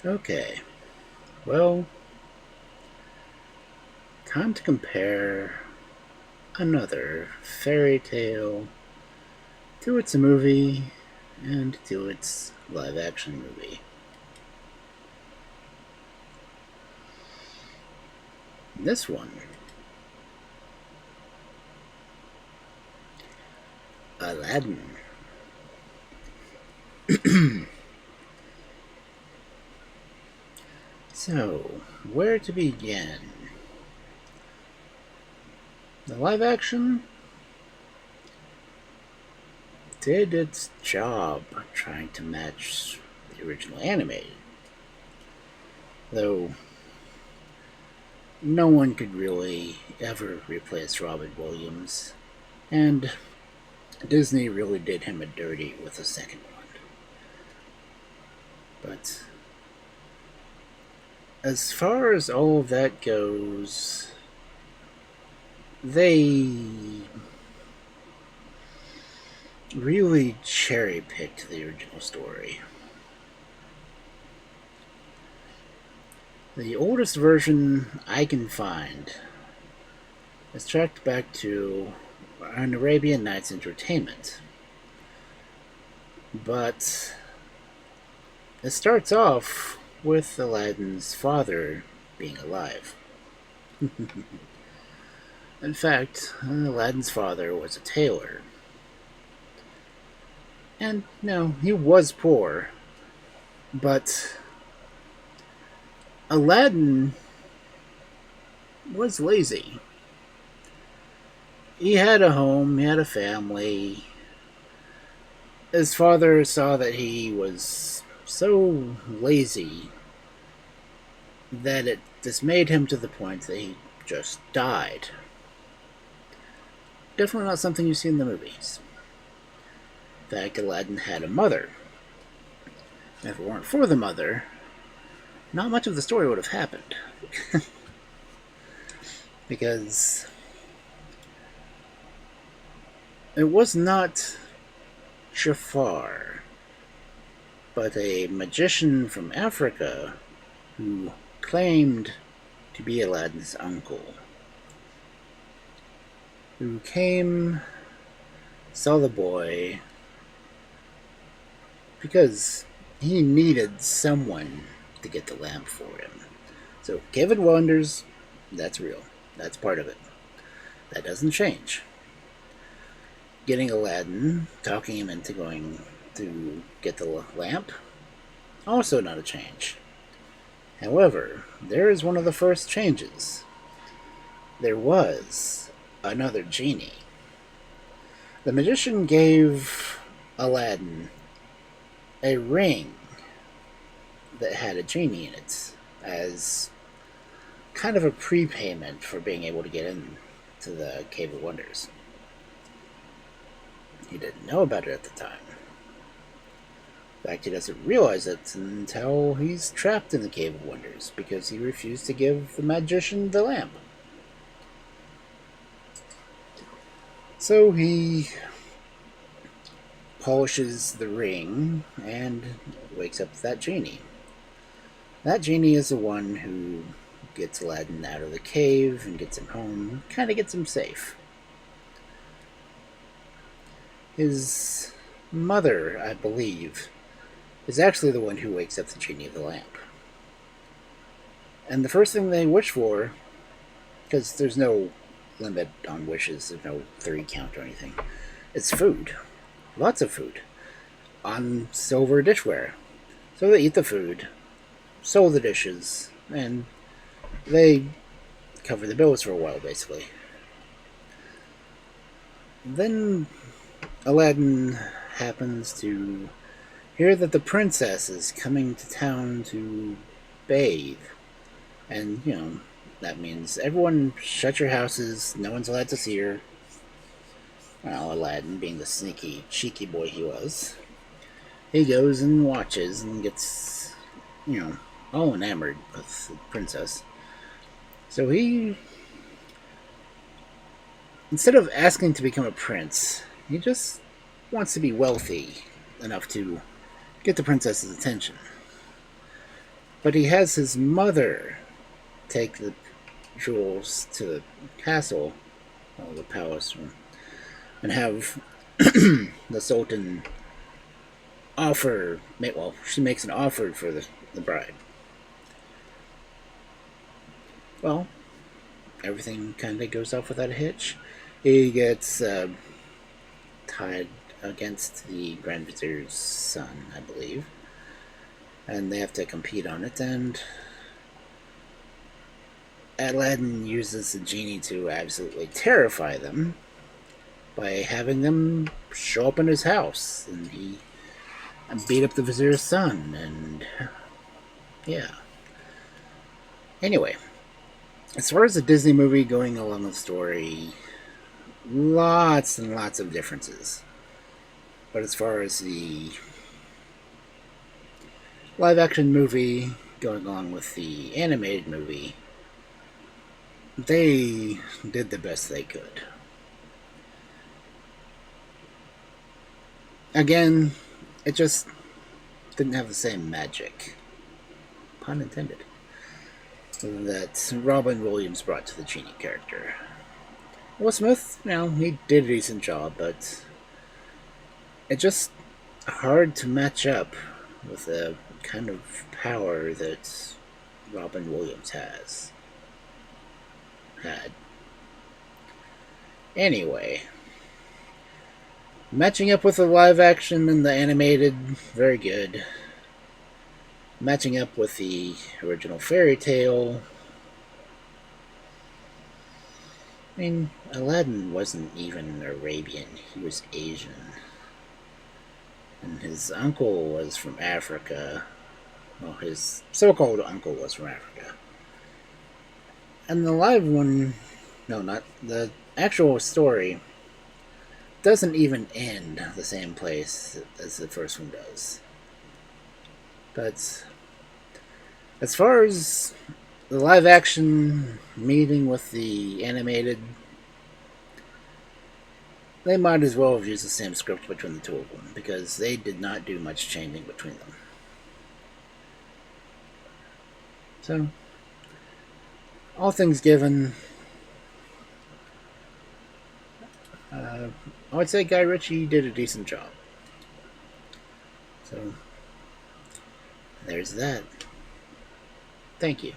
Okay, well, time to compare another fairy tale to its movie and to its live action movie. This one, Aladdin. So, where to begin? The live action did its job trying to match the original animated, though no one could really ever replace Robin Williams, and Disney really did him a dirty with the second one. But as far as all of that goes, they really cherry picked the original story. The oldest version I can find is tracked back to an Arabian Nights Entertainment. But it starts off with Aladdin's father being alive. In fact, Aladdin's father was a tailor. And no, he was poor, but Aladdin was lazy. He had a home, he had a family. His father saw that he was so lazy that it dismayed him to the point that he just died. Definitely not something you see in the movies. In fact, Aladdin had a mother. If it weren't for the mother, not much of the story would have happened. Because it was not Jafar, but a magician from Africa who claimed to be Aladdin's uncle, who came, saw the boy, because he needed someone to get the lamp for him. So, Cave of Wonders, that's real. That's part of it. That doesn't change. Getting Aladdin, talking him into going to get the lamp, also not a change. However, there is one of the first changes. There was another genie. The magician gave Aladdin a ring that had a genie in it as kind of a prepayment for being able to get into the Cave of Wonders. He didn't know about it at the time. In fact, he doesn't realize it until he's trapped in the Cave of Wonders because he refused to give the magician the lamp. So he polishes the ring and wakes up that genie. That genie is the one who gets Aladdin out of the cave and gets him home, kind of gets him safe. His mother, I believe, is actually the one who wakes up the genie of the lamp. And the first thing they wish for, because there's no limit on wishes, there's no 3 count or anything, it's food. Lots of food. On silver dishware. So they eat the food, sell the dishes, and they cover the bills for a while, basically. Then Aladdin happens to hear that the princess is coming to town to bathe. And, that means everyone shut your houses, no one's allowed to see her. Well, Aladdin, being the sneaky, cheeky boy he was, he goes and watches and gets, all enamored with the princess. So he, instead of asking to become a prince, he just wants to be wealthy enough to get the princess's attention. But he has his mother take the jewels to the castle, or the palace, and have the Sultan offer. Well, she makes an offer for the bride. Well, everything kind of goes off without a hitch. He gets tied against the Grand Vizier's son, I believe, and they have to compete on it. And Aladdin uses the genie to absolutely terrify them by having them show up in his house, and he beat up the Vizier's son, and yeah. Anyway, as far as the Disney movie going along the story, lots and lots of differences. But as far as the live action movie going along with the animated movie, they did the best they could. Again, it just didn't have the same magic, pun intended, that Robin Williams brought to the Genie character. Will Smith, he did a decent job, but it's just hard to match up with the kind of power that Robin Williams had. Anyway, matching up with the live action and the animated, very good. Matching up with the original fairy tale, I mean, Aladdin wasn't even Arabian, he was Asian. And his uncle was from Africa. Well, his so-called uncle was from Africa. And the live one, no, not the actual story, doesn't even end the same place as the first one does. But as far as the live action meeting with the animated, they might as well have used the same script between the two of them, because they did not do much changing between them. So, all things given, I would say Guy Ritchie did a decent job. So, there's that. Thank you.